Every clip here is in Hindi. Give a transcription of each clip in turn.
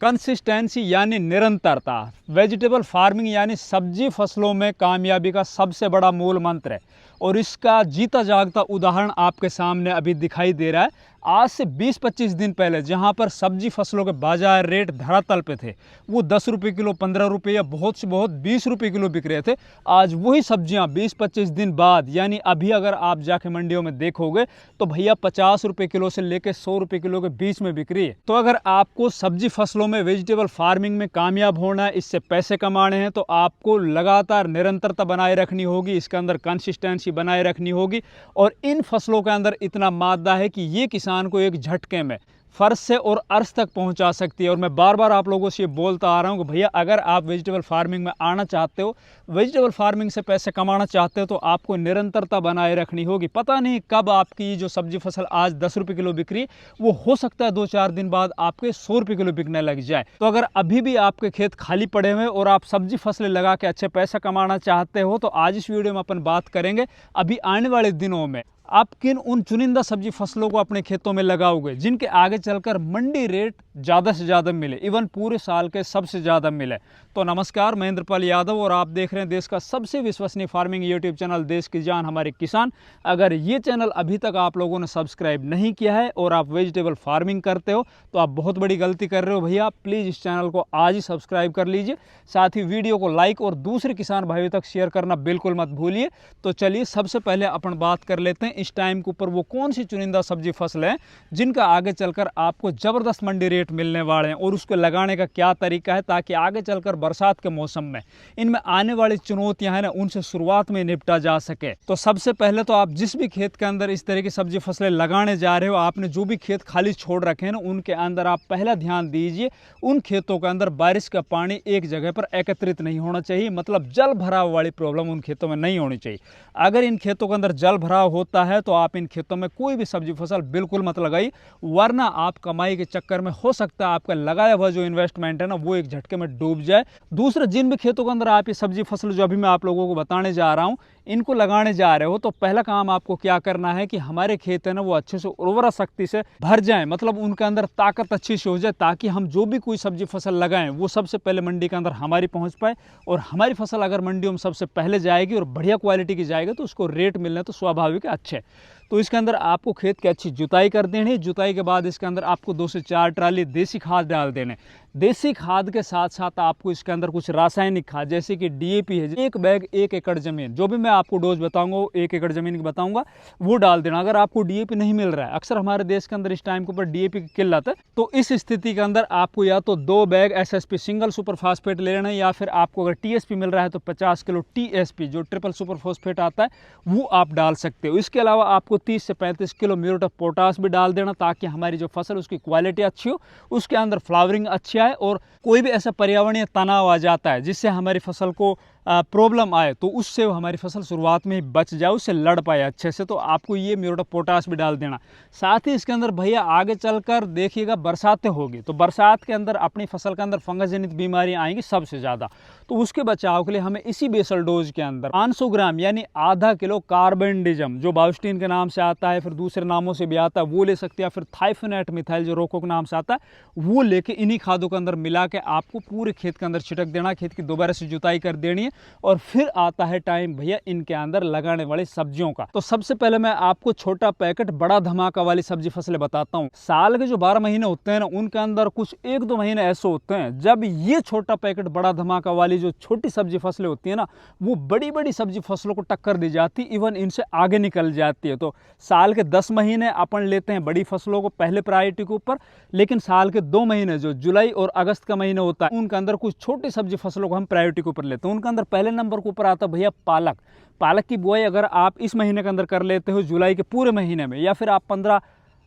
कंसिस्टेंसी यानी निरंतरता वेजिटेबल फार्मिंग यानी सब्जी फसलों में कामयाबी का सबसे बड़ा मूल मंत्र है और इसका जीता जागता उदाहरण आपके सामने अभी दिखाई दे रहा है। आज से 20-25 दिन पहले जहां पर सब्जी फसलों के बाजार रेट धरातल पे थे, वो 10 रुपये किलो, 15 रुपये या बहुत से बहुत 20 रुपये किलो बिक रहे थे। आज वही सब्जियां 20-25 दिन बाद यानी अभी अगर आप जाके मंडियों में देखोगे तो भैया 50 रुपये किलो से लेकर 100 रुपये किलो के बीच में बिक रही है। तो अगर आपको सब्जी फसलों में वेजिटेबल फार्मिंग में कामयाब होना है, इससे पैसे कमाने हैं, तो आपको लगातार निरंतरता बनाए रखनी होगी, इसके अंदर कंसिस्टेंसी बनाए रखनी होगी। और इन फसलों के अंदर इतना मादा है कि ये किसान को एक झटके में फर्श से और अर्श तक पहुंचा सकती है। और मैं बार बार आप लोगों से ये बोलता आ रहा हूं कि भैया अगर आप वेजिटेबल फार्मिंग में आना चाहते हो, वेजिटेबल फार्मिंग से पैसे कमाना चाहते हो, तो आपको निरंतरता बनाए रखनी होगी। पता नहीं कब आपकी जो सब्जी फसल आज 10 रुपये किलो बिक रही है, वो हो सकता है 2-4 दिन बाद आपके 100 रुपये किलो बिकने लग जाए। तो अगर अभी भी आपके खेत खाली पड़े हुए और आप सब्जी फसलें लगा के अच्छे पैसा कमाना चाहते हो, तो आज इस वीडियो में अपन बात करेंगे अभी आने वाले दिनों में आप किन उन चुनिंदा सब्जी फसलों को अपने खेतों में लगाओगे जिनके आगे चलकर मंडी रेट ज़्यादा से ज़्यादा मिले, इवन पूरे साल के सबसे ज़्यादा मिले। तो नमस्कार, मैं इंद्रपाल यादव और आप देख रहे हैं देश का सबसे विश्वसनीय फार्मिंग यूट्यूब चैनल देश की जान हमारे किसान। अगर ये चैनल अभी तक आप लोगों ने सब्सक्राइब नहीं किया है और आप वेजिटेबल फार्मिंग करते हो तो आप बहुत बड़ी गलती कर रहे हो भैया। प्लीज़ इस चैनल को आज ही सब्सक्राइब कर लीजिए, साथ ही वीडियो को लाइक और दूसरे किसान भाइयों तक शेयर करना बिल्कुल मत भूलिए। तो चलिए सबसे पहले अपन बात कर लेते हैं इस टाइम के ऊपर वो कौन सी चुनिंदा सब्जी फसल है जिनका आगे चलकर आपको जबरदस्त मंडी रेट मिलने वाले हैं और उसको लगाने का क्या तरीका है, ताकि आगे चलकर बरसात के मौसम में इनमें आने वाली चुनौतियां हैं ना, उनसे शुरुआत में निपटा जा सके। तो सबसे पहले तो आप जिस भी खेत के अंदर इस तरह की सब्जी फसलें लगाने जा रहे हो, आपने जो भी खेत खाली छोड़ रखे हैं ना, उनके अंदर आप पहला ध्यान दीजिए, उन खेतों के अंदर बारिश का पानी एक जगह पर एकत्रित नहीं होना चाहिए, मतलब जल भराव वाली प्रॉब्लम उन खेतों में नहीं होनी चाहिए। अगर इन खेतों के अंदर जल भराव होता है तो आप इन खेतों में कोई भी सब्जी फसल बिल्कुल मत लगाइए, वरना आप कमाई के चक्कर में हो सकता है आपका लगाया हुआ जो इन्वेस्टमेंट है ना, वो एक झटके में डूब जाए। दूसरा, जिन भी खेतों के अंदर आप ये सब्जी फसल जो अभी मैं आप लोगों को बताने जा रहा हूं इनको लगाने जा रहे हो, तो पहला काम आपको क्या करना है कि हमारे खेत है ना वो अच्छे से उर्वरा शक्ति से भर जाए, मतलब उनके अंदर ताकत अच्छी से हो जाए, ताकि हम जो भी कोई सब्जी फसल लगाएं वो सबसे पहले मंडी के अंदर हमारी पहुंच पाए। और हमारी फसल अगर मंडियों में सबसे पहले जाएगी और बढ़िया क्वालिटी की जाएगी तो उसको रेट मिलने तो स्वाभाविक है अच्छे। तो इसके अंदर आपको खेत की अच्छी जुताई कर देनी है। जुताई के बाद इसके अंदर आपको 2 से 4 ट्राली देसी खाद डाल देने। देसी खाद के साथ साथ आपको इसके अंदर कुछ रासायनिक खाद जैसे कि डीएपी है, एक बैग 1 एकड़ जमीन, जो भी मैं आपको डोज बताऊंगा वो 1 एकड़ जमीन की बताऊंगा, वो डाल देना। अगर आपको डीएपी नहीं मिल रहा है, अक्सर हमारे देश के अंदर इस टाइम के ऊपर डीएपी की किल्लत है, तो इस स्थिति के अंदर आपको या तो 2 bag SSP single super phosphate ले लेना है, या फिर आपको अगर टीएसपी मिल रहा है तो 50 किलो टीएसपी जो ट्रिपल सुपर फॉस्फेट आता है वो आप डाल सकते हो। इसके अलावा आपको 30 से 35 किलो म्यूरेट ऑफ पोटास भी डाल देना, ताकि हमारी जो फसल उसकी क्वालिटी अच्छी हो, उसके अंदर फ्लावरिंग अच्छी आए, और कोई भी ऐसा पर्यावरणीय तनाव आ जाता है जिससे हमारी फसल को प्रॉब्लम आए तो उससे हमारी फसल शुरुआत में ही बच जाए, उससे लड़ पाए अच्छे से, तो आपको ये म्यूरेट ऑफ पोटास भी डाल देना। साथ ही इसके अंदर भैया आगे चलकर देखिएगा बरसातें होगी, तो बरसात के अंदर अपनी फसल के अंदर फंगस जनित बीमारियां आएंगी सबसे ज़्यादा, तो उसके बचाव के लिए हमें इसी बेसल डोज के अंदर 500 ग्राम यानी आधा किलो कार्बेंडिजम जो बायोस्टीन के नाम से आता है, फिर दूसरे नामों से भी आता है, वो ले सकते हैं, फिर थाइफेनेट मिथाइल जो रोको के नाम से आता है वो लेके इन्हीं खादों के अंदर मिला के आपको पूरे खेत के अंदर छिटक देना। खेत की दोबारा से जुताई कर देनी है और फिर आता है टाइम भैया इनके अंदर लगाने वाली सब्जियों का। तो सबसे पहले मैं आपको छोटा पैकेट बड़ा धमाका वाली सब्जी फसलें बताता हूँ। साल के जो 12 महीने होते हैं ना, उनके अंदर कुछ 1-2 महीने ऐसे होते हैं जब ये छोटा पैकेट बड़ा धमाका वाली जो छोटी सब्जी फसलें होती है ना, वो बड़ी बड़ी सब्जी फसलों को टक्कर दी जाती, इवन इनसे आगे निकल जाती है। तो साल के 10 महीने अपन लेते हैं बड़ी फसलों को पहले प्रायोरिटी के ऊपर, लेकिन साल के 2 महीने जो जुलाई और अगस्त का महीना होता है उनके अंदर कुछ छोटी सब्जी फसलों को हम प्रायोरिटी के ऊपर लेते हैं। उनके अंदर पहले नंबर के ऊपर आता भैया पालक। पालक की बुआई अगर आप इस महीने के अंदर कर लेते हो जुलाई के पूरे महीने में, या फिर आप 15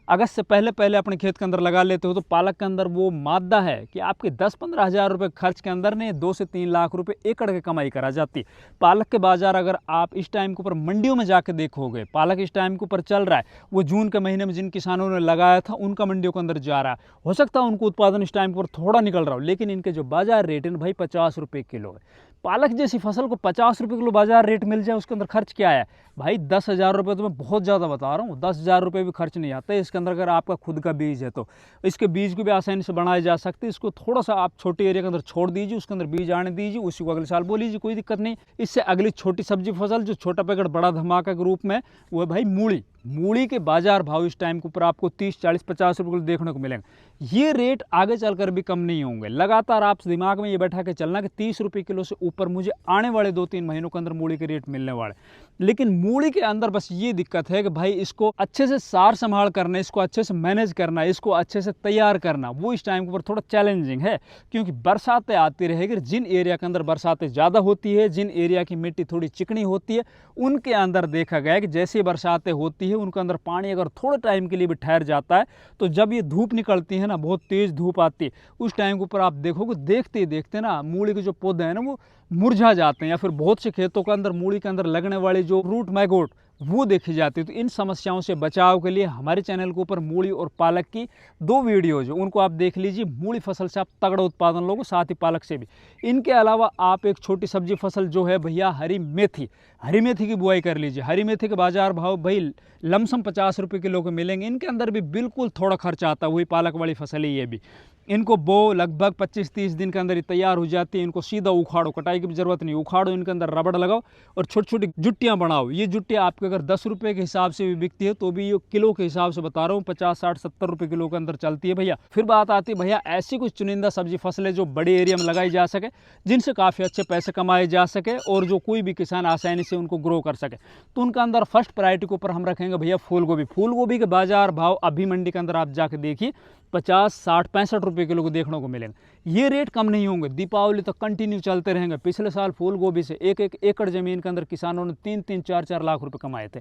अगस्त से पहले पहले अपने खेत के अंदर लगा लेते हो, तो पालक के अंदर वो मादा है कि आपके 10-15 हज़ार रुपये खर्च के अंदर ने 2 से 3 लाख रुपए एकड़ की कमाई करा जाती है। पालक के बाजार अगर आप इस टाइम के ऊपर मंडियों में जाके देखोगे, पालक इस टाइम के ऊपर चल रहा है, वो जून के महीने में जिन किसानों ने लगाया था उनका मंडियों के अंदर जा रहा है। हो सकता है उनको उत्पादन इस टाइम के ऊपर थोड़ा निकल रहा हो, लेकिन इनके जो बाजार रेट है भाई 50 रुपये किलो है। पालक जैसी फसल को 50 रुपये किलो बाजार रेट मिल जाए, उसके अंदर खर्च क्या है भाई? 10,000 रुपये। तो मैं बहुत ज़्यादा बता रहा हूँ, 10,000 रुपये भी खर्च नहीं आता है इसके अंदर। अगर आपका खुद का बीज है तो इसके बीज को भी आसानी से बनाया जा सकते हैं। इसको थोड़ा सा आप छोटे एरिया के अंदर छोड़ दीजिए, उसके अंदर बीज आने दीजिए, उसी को अगले साल बो लीजिए, कोई दिक्कत नहीं। इससे अगली छोटी सब्जी फसल जो छोटा पैकेट बड़ा धमाका के रूप में, वो है भाई मूली। मूली के बाजार भाव इस टाइम के ऊपर आपको 30, 40, 50 रुपये देखने को मिलेंगे। ये रेट आगे चलकर भी कम नहीं होंगे। लगातार आप दिमाग में ये बैठा के चलना कि 30 रुपये किलो से ऊपर मुझे आने वाले 2-3 महीनों के अंदर मूली के रेट मिलने वाले। लेकिन मूली के अंदर बस ये दिक्कत है कि भाई इसको अच्छे से सार संभाल करना, इसको अच्छे से मैनेज करना, इसको अच्छे से तैयार करना, वो इस टाइम के ऊपर थोड़ा चैलेंजिंग है। क्योंकि बरसातें आती रहेगी, जिन एरिया के अंदर बरसातें ज़्यादा होती है, जिन एरिया की मिट्टी थोड़ी चिकनी होती है, उनके अंदर देखा गया है कि जैसे बरसातें होती है उनके अंदर पानी अगर थोड़े टाइम के लिए भी ठहर जाता है, तो जब ये धूप निकलती है ना, बहुत तेज़ धूप आती है, उस टाइम के ऊपर आप देखोगे, देखते ही देखते ना मूली के जो पौधे हैं ना वो मुरझा जाते हैं। या फिर बहुत से खेतों के अंदर मूली के अंदर लगने वाली जो रूट मैगोट वो देखी जाती है। तो इन समस्याओं से बचाव के लिए हमारे चैनल के ऊपर मूली और पालक की 2 वीडियोज है, उनको आप देख लीजिए। मूली फसल से आप तगड़ा उत्पादन लोगे, साथ ही पालक से भी। इनके अलावा आप एक छोटी सब्जी फसल जो है भैया हरी मेथी की बुआई कर लीजिए। हरी मेथी के बाजार भाव भाई लमसम 50 रुपये किलो के मिलेंगे। इनके अंदर भी बिल्कुल थोड़ा खर्चा आता है, वही पालक वाली फसल है ये भी। इनको बो लगभग 25-30 दिन के अंदर ही तैयार हो जाती है। इनको सीधा उखाड़ो, कटाई की भी जरूरत नहीं, उखाड़ो, इनके अंदर रबड़ लगाओ और छोटी छोटी जुट्टियाँ बनाओ। ये जुट्टियाँ आपके अगर 10 रुपये के हिसाब से भी बिकती है तो भी ये किलो के हिसाब से बता रहा हूँ 50, 60, 70 रुपये किलो के अंदर चलती है भैया। फिर बात आती है भैया ऐसी कुछ चुनिंदा सब्जी फसलें जो बड़े एरिया में लगाई जा सके, जिनसे काफ़ी अच्छे पैसे कमाए जा सके और जो कोई भी किसान आसानी से उनको ग्रो कर सके। तो उनका अंदर फर्स्ट प्रायोरिटी के ऊपर हम रखेंगे भैया फूल गोभी। फूल गोभी के बाजार भाव अभी मंडी के अंदर आप जाके देखिए 50, 60, 65 रुपये किलो को देखने को मिलेंगे। ये रेट कम नहीं होंगे, दीपावली तक कंटिन्यू चलते रहेंगे। पिछले साल फूल गोभी से एक एकड़ ज़मीन के अंदर किसानों ने 3-3, 4-4 लाख रुपए कमाए थे।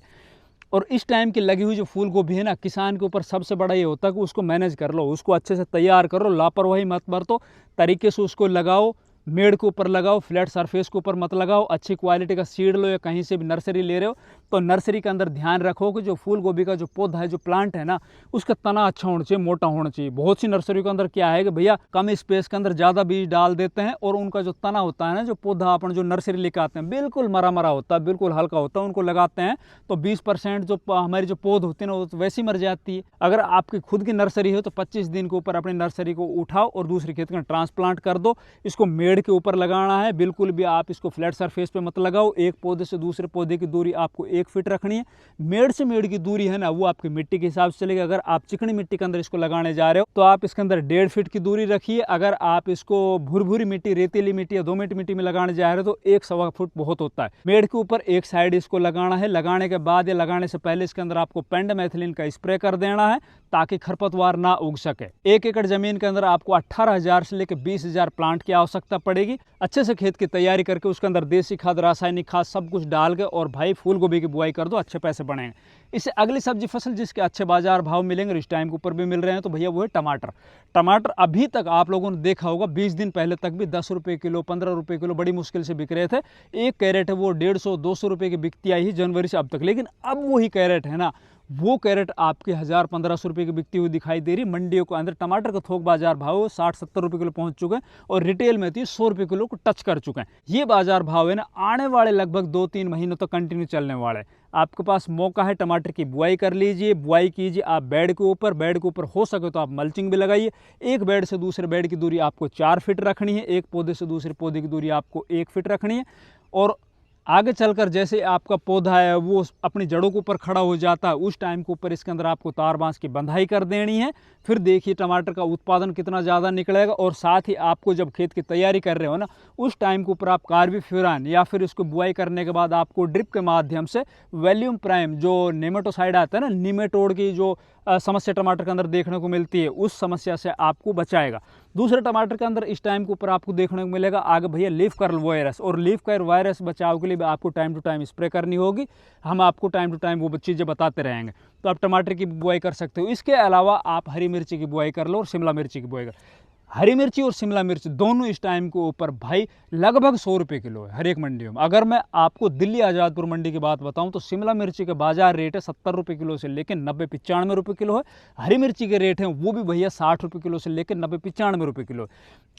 और इस टाइम की लगी हुई जो फूल गोभी है ना, किसान के ऊपर सबसे बड़ा ये होता है कि उसको मैनेज कर लो, उसको अच्छे से तैयार करो, लापरवाही मत बरतो, तरीके से उसको लगाओ, मेड़ के ऊपर लगाओ, फ्लैट सरफेस के ऊपर मत लगाओ। अच्छी क्वालिटी का सीड लो या कहीं से भी नर्सरी ले रहे हो तो नर्सरी के अंदर ध्यान रखो कि जो फूल गोभी का जो पौधा है, जो प्लांट है ना, उसका तना अच्छा होना चाहिए, मोटा होना चाहिए। बहुत सी नर्सरी के अंदर क्या है कि भैया कम स्पेस के अंदर ज़्यादा बीज डाल देते हैं और उनका जो तना होता है ना, जो पौधा अपन जो नर्सरी लेकर आते हैं, बिल्कुल मरा मरा होता है, बिल्कुल हल्का होता है। उनको लगाते हैं तो 20% जो हमारी जो पौध होती है ना, वो तो वैसी मर जाती है। अगर आपकी खुद की नर्सरी है तो 25 दिन के ऊपर अपनी नर्सरी को उठाओ और दूसरे खेत में ट्रांसप्लांट कर दो। इसको मेड़ के ऊपर लगाना है, बिल्कुल भी आप इसको फ्लैट सरफेस पे मत लगाओ। एक पौधे से दूसरे पौधे की दूरी आपको 1 फीट रखनी है। मेड़ से मेड़ की दूरी है ना, वो आपकी मिट्टी के हिसाब से चलेगी। अगर आप चिकनी मिट्टी के अंदर इसको लगाने जा रहे हो तो आप इसके अंदर 1.5 फीट की दूरी रखिए। अगर आप इसको भुरभुरी मिट्टी, रेतीली मिट्टी या दोमट मिट्टी में लगाने जा रहे हो तो 1-1.25 फुट बहुत होता है। मेड़ के ऊपर एक साइड इसको लगाना है। लगाने के बाद या लगाने से पहले इसके अंदर आपको पेंडामेथिलिन का स्प्रे कर देना है ताकि खरपतवार ना उग सके। 1 एकड़ जमीन के अंदर आपको 18,000 से लेकर 20,000 प्लांट की आवश्यकता पड़ेगी। अच्छे से खेत की तैयारी करके उसके अंदर देसी खाद, रासायनिक खाद सब कुछ डाल के और भाई फूल गोभी की बुआई कर दो, अच्छे पैसे बढ़ेंगे। इससे अगली सब्जी फसल जिसके अच्छे बाजार भाव मिलेंगे, इस टाइम के ऊपर भी मिल रहे हैं, तो भैया वो है टमाटर। टमाटर अभी तक आप लोगों ने देखा होगा 20 दिन पहले तक भी 10 रुपये किलो, 15 रुपये किलो बड़ी मुश्किल से बिक रहे थे। एक कैरेट है वो 150-200 रुपये की बिकती आई ही जनवरी से अब तक। लेकिन अब वही कैरेट है ना, वो कैरेट आपके 1000-1500 रुपये की बिकती हुई दिखाई दे रही। मंडियों के अंदर टमाटर का थोक बाजार भाव 60-70 रुपये किलो पहुंच चुके हैं और रिटेल में तो 100 रुपये किलो को टच कर चुके हैं। ये बाजार भाव है ना, आने वाले लगभग 2-3 महीनों तक कंटिन्यू चलने वाले। आपके पास मौका है, टमाटर की बुआई कर लीजिए। बुआई कीजिए आप बेड के ऊपर हो सके तो आप मल्चिंग भी लगाइए। एक बेड से दूसरे बेड की दूरी आपको 4 फीट रखनी है। एक पौधे से दूसरे पौधे की दूरी आपको 1 फीट रखनी है। और आगे चलकर जैसे आपका पौधा है वो अपनी जड़ों के ऊपर खड़ा हो जाता है, उस टाइम के ऊपर इसके अंदर आपको तार बांस की बंधाई कर देनी है। फिर देखिए टमाटर का उत्पादन कितना ज़्यादा निकलेगा। और साथ ही आपको जब खेत की तैयारी कर रहे हो ना, उस टाइम के ऊपर आप कार्बोफ्यूरान या फिर इसको बुआई करने के बाद आपको ड्रिप के माध्यम से वैल्यूम प्राइम जो नेमेटोसाइड आता है ना, निमेटोड की जो समस्या टमाटर के अंदर देखने को मिलती है, उस समस्या से आपको बचाएगा। दूसरे टमाटर के अंदर इस टाइम के ऊपर आपको देखने को मिलेगा आगे भैया लीफ कर्ल वायरस। और लीफ कर्ल वायरस बचाव के लिए भी आपको टाइम टू टाइम स्प्रे करनी होगी। हम आपको टाइम टू टाइम वो चीज़ें बताते रहेंगे, तो आप टमाटर की बुआई कर सकते हो। इसके अलावा आप हरी मिर्ची की बुआई कर लो और शिमला मिर्ची की बुआई कर। हरी मिर्ची और शिमला मिर्च दोनों इस टाइम के ऊपर भाई लगभग 100 रुपये किलो है हर एक मंडियों में। अगर मैं आपको दिल्ली आज़ादपुर मंडी की बात बताऊं तो शिमला मिर्ची के बाजार रेट है 70 रुपये किलो से लेकर 90-95 रुपये किलो है। हरी मिर्ची के रेट हैं वो भी भैया 60 रुपये किलो से लेकर 90-95 रुपये किलो।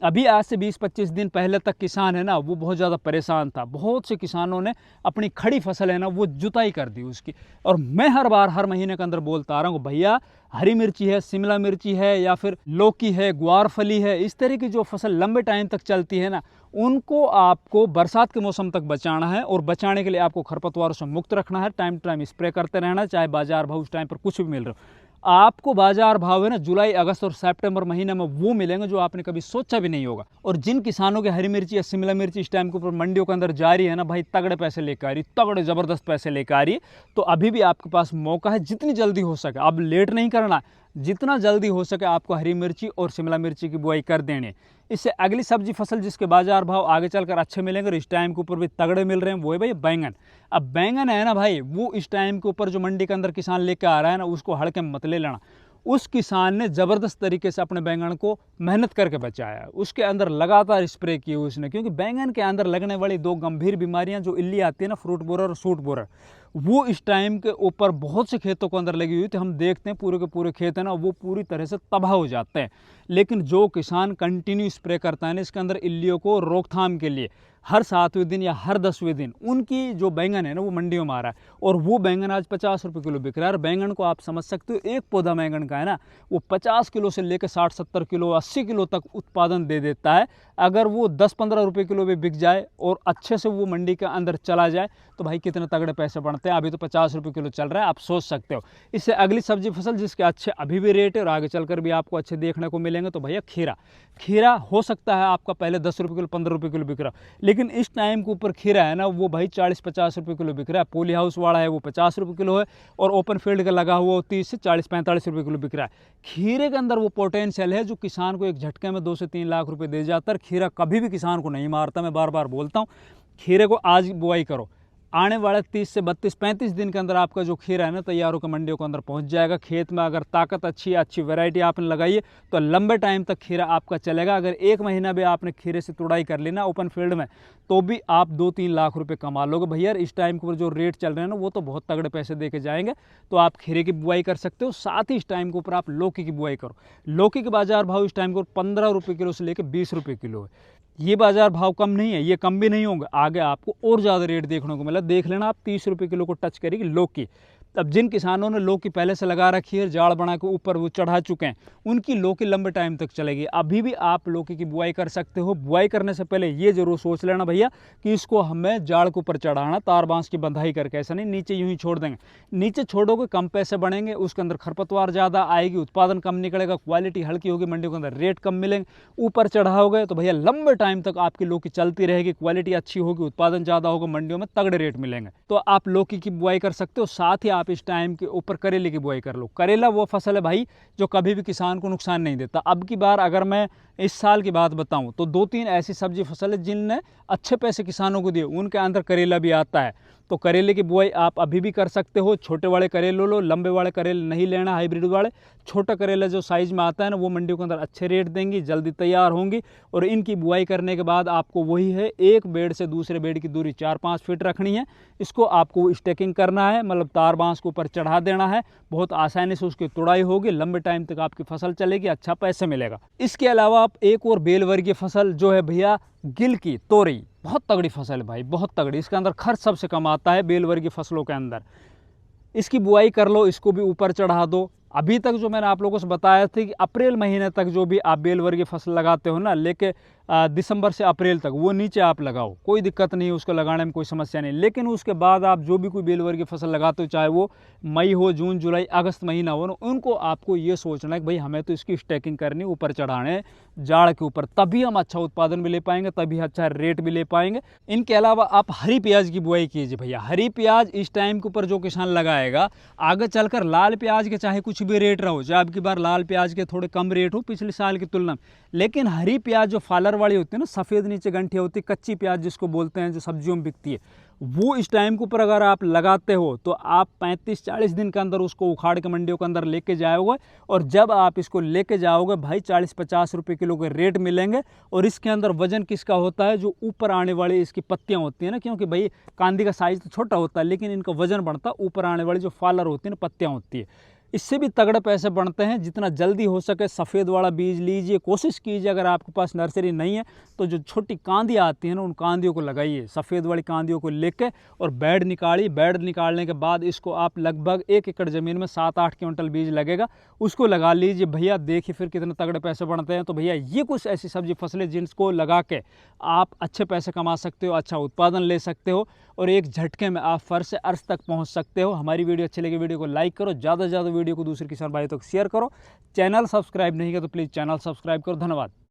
अभी आज से 20-25 दिन पहले तक किसान है ना वो बहुत ज़्यादा परेशान था। बहुत से किसानों ने अपनी खड़ी फसल है ना वो जुताई कर दी उसकी। और मैं हर बार हर महीने के अंदर बोलता आ रहा हूँ भैया हरी मिर्ची है, शिमला मिर्ची है या फिर लौकी है, ग्वार फली है, इस तरह की जो फसल लंबे टाइम तक चलती है ना उनको आपको बरसात के मौसम तक बचाना है। और बचाने के लिए आपको खरपतवारों से मुक्त रखना है, टाइम टू टाइम स्प्रे करते रहना है, चाहे बाजार भाव उस टाइम पर कुछ भी मिल रहा हो। आपको बाजार भाव है ना जुलाई, अगस्त और सितंबर महीने में वो मिलेंगे जो आपने कभी सोचा भी नहीं होगा। और जिन किसानों के हरी मिर्ची या शिमला मिर्ची इस टाइम के ऊपर मंडियों के अंदर जारी है ना भाई तगड़े पैसे लेकर आ रही, तगड़े ज़बरदस्त पैसे लेकर आ रही है। तो अभी भी आपके पास मौका है, जितनी जल्दी हो सके, अब लेट नहीं करना, जितना जल्दी हो सके आपको हरी मिर्ची और शिमला मिर्ची की बुआई कर देनी है। इससे अगली सब्जी फसल जिसके बाजार भाव आगे चलकर अच्छे मिलेंगे और इस टाइम के ऊपर भी तगड़े मिल रहे हैं वो है भाई बैंगन। अब बैंगन है ना भाई वो इस टाइम के ऊपर जो मंडी के अंदर किसान लेकर आ रहा है ना उसको हड़के मत ले लेना। उस किसान ने ज़बरदस्त तरीके से अपने बैंगन को मेहनत करके बचाया, उसके अंदर लगातार स्प्रे किए उसने, क्योंकि बैंगन के अंदर लगने वाली दो गंभीर बीमारियां जो इल्ली आती है ना, फ्रूट बोरर और सूट बोरर, वो इस टाइम के ऊपर बहुत से खेतों के अंदर लगी हुई थी। हम देखते हैं पूरे के पूरे खेत है ना वो पूरी तरह से तबाह हो जाते हैं। लेकिन जो किसान कंटिन्यू स्प्रे करता है ना इसके अंदर इल्लियों को रोकथाम के लिए हर 7वें दिन या हर 10वें दिन उनकी जो बैंगन है ना वो मंडियों में आ रहा है। और वो बैंगन आज 50 रुपये किलो बिक रहा है। और बैंगन को आप समझ सकते हो एक पौधा बैंगन का है ना वो 50 किलो से लेकर 60-70 किलो 80 किलो तक उत्पादन दे देता है। अगर वो 10-15 रुपये किलो भी बिक जाए और अच्छे से वो मंडी के अंदर चला जाए तो भाई कितने तगड़े पैसे बनते हैं। अभी तो 50 रुपये किलो चल रहा है, आप सोच सकते हो। इससे अगली सब्जी फसल जिसके अच्छे अभी भी रेट है और आगे चलकर भी आपको अच्छे देखने को मिलेंगे तो भैया खीरा। खीरा हो सकता है आपका पहले 10 रुपये किलो 15 रुपये किलो बिक रहा, लेकिन इस टाइम के ऊपर खीरा है ना वो भाई 40-50 रुपये किलो बिक रहा है। पोली हाउस वाला है वो 50 रुपये किलो है और ओपन फील्ड का लगा हुआ 30 से 40-45 रुपये किलो बिक रहा है। खीरे के अंदर वो पोटेंशियल है जो किसान को एक झटके में 2 से 3 लाख रुपए दे जाता है। खीरा कभी भी किसान को नहीं मारता, मैं बार बार बोलता हूँ। खीरे को आज बुआई करो, आने वाले 30 से 32-35 दिन के अंदर आपका जो खीरा है ना तैयार होकर मंडियों के अंदर पहुंच जाएगा। खेत में अगर ताकत अच्छी वैरायटी आपने लगाई है तो लंबे टाइम तक खीरा आपका चलेगा। अगर 1 महीना भी आपने खीरे से तुड़ाई कर लेना ओपन फील्ड में तो भी आप 2-3 लाख रुपए कमा लोगे भैया। इस टाइम के ऊपर जो रेट चल रहे हैं ना वो तो बहुत तगड़े पैसे दे के जाएंगे। तो आप खीरे की बुआई कर सकते हो। साथ ही इस टाइम के ऊपर आप लौकी की बुआई करो। लौकी के बाजार भाव इस टाइम के ऊपर 15 रुपये किलो से लेकर 20 रुपये किलो है। ये बाजार भाव कम नहीं है, ये कम भी नहीं होंगे, आगे आपको और ज़्यादा रेट देखने को मिला। देख लेना आप 30 रुपये किलो को टच करेगी लौकी। अब जिन किसानों ने लौकी पहले से लगा रखी है, जाड़ बना के ऊपर वो चढ़ा चुके हैं, उनकी लौकी लंबे टाइम तक चलेगी। अभी भी आप लौकी की बुआई कर सकते हो। बुआई करने से पहले ये जरूर सोच लेना भैया कि इसको हमें जाड़ के ऊपर चढ़ाना, तार बांस की बंधाई करके, ऐसा नहीं नीचे यूं ही छोड़ देंगे। नीचे छोड़ोगे कम पैसे बढ़ेंगे, उसके अंदर खरपतवार ज़्यादा आएगी, उत्पादन कम निकलेगा, क्वालिटी हल्की होगी, मंडियों के अंदर रेट कम मिलेंगे। ऊपर चढ़ाओगे तो भैया लंबे टाइम तक आपकी लौकी चलती रहेगी, क्वालिटी अच्छी होगी, उत्पादन ज़्यादा होगा, मंडियों में तगड़े रेट मिलेंगे। तो आप लौकी की बुआई कर सकते हो। साथ ही आप इस टाइम के ऊपर करेले की बुआई कर लो। करेला वो फसल है भाई जो कभी भी किसान को नुकसान नहीं देता। अब की बार अगर मैं इस साल की बात बताऊं तो 2-3 ऐसी सब्जी फसल है जिनने अच्छे पैसे किसानों को दिए, उनके अंदर करेला भी आता है। तो करेले की बुआई आप अभी भी कर सकते हो। छोटे वाले करेले लो, लंबे वाले करेले नहीं लेना, हाइब्रिड वाले। छोटा करेला जो साइज में आता है ना वो मंडियों के अंदर अच्छे रेट देंगी, जल्दी तैयार होंगी। और इनकी बुआई करने के बाद आपको वही है, एक बेड से दूसरे बेड की दूरी 4-5 फीट रखनी है। इसको आपको स्टेकिंग करना है, मतलब तार बांस को ऊपर चढ़ा देना है। बहुत आसानी से उसकी तुड़ाई होगी, लंबे टाइम तक आपकी फसल चलेगी, अच्छा पैसे मिलेगा। इसके अलावा आप एक और बेल वर्गीय फसल जो है भैया गिल की तोरई, बहुत तगड़ी फसल है भाई, बहुत तगड़ी। इसके अंदर खर्च सबसे कम आता है बेल वर्गीय फसलों के अंदर। इसकी बुआई कर लो, इसको भी ऊपर चढ़ा दो। अभी तक जो मैंने आप लोगों से बताया था कि अप्रैल महीने तक जो भी आप बेल वर्गीय फसल लगाते हो ना, लेके दिसंबर से अप्रैल तक वो नीचे आप लगाओ, कोई दिक्कत नहीं है, उसको लगाने में कोई समस्या नहीं। लेकिन उसके बाद आप जो भी कोई बेल वर्गीय फसल लगाते हो, चाहे वो मई हो, जून, जुलाई, अगस्त महीना हो ना, उनको आपको ये सोचना है कि भाई हमें तो इसकी स्टैकिंग करनी, ऊपर चढ़ाने जाड़ के ऊपर, तभी हम अच्छा उत्पादन भी ले पाएंगे, तभी अच्छा रेट भी ले पाएंगे। इनके अलावा आप हरी प्याज की बुआई कीजिए भैया। हरी प्याज इस टाइम के ऊपर जो किसान लगाएगा, आगे चलकर लाल प्याज के चाहे कुछ भी रेट रहो, चाहे अब की बार लाल प्याज के थोड़े कम रेट हो पिछले साल की तुलना में, लेकिन हरी प्याज जो फालर वाली होती है ना, सफ़ेद नीचे गंठिया होती है, कच्ची प्याज जिसको बोलते हैं, जो सब्जियों में बिकती है, वो इस टाइम के ऊपर अगर आप लगाते हो तो आप 35-40 दिन के अंदर उसको उखाड़ के मंडियों के अंदर लेके जाओगे। और जब आप इसको लेके जाओगे भाई 40-50 रुपये किलो के रेट मिलेंगे। और इसके अंदर वजन किसका होता है, जो ऊपर आने वाली इसकी पत्तियां होती हैं ना, क्योंकि भाई कांदी का साइज तो छोटा होता है लेकिन इनका वजन बढ़ता है ऊपर आने वाली जो फालर होती है ना, पत्तियां होती है, इससे भी तगड़े पैसे बनते हैं। जितना जल्दी हो सके सफ़ेद वाला बीज लीजिए, कोशिश कीजिए अगर आपके पास नर्सरी नहीं है तो जो छोटी कांदियाँ आती हैं ना, उन कांदियों को लगाइए, सफ़ेद वाली कांदियों को लेके और बेड निकालिए। बेड निकालने के बाद इसको आप लगभग 1 एकड़ ज़मीन में 7-8 क्विंटल बीज लगेगा, उसको लगा लीजिए भैया। देखिए फिर कितने तगड़े पैसे बनते हैं। तो भैया ये कुछ ऐसी सब्जी फसलें जिनको लगा के आप अच्छे पैसे कमा सकते हो, अच्छा उत्पादन ले सकते हो और एक झटके में आप फर्श से अर्श तक पहुंच सकते हो। हमारी वीडियो अच्छी लगी, वीडियो को लाइक करो, ज़्यादा से ज़्यादा वीडियो को दूसरे किसान भाइयों तक शेयर करो। चैनल सब्सक्राइब नहीं किया तो प्लीज़ चैनल सब्सक्राइब करो। धन्यवाद।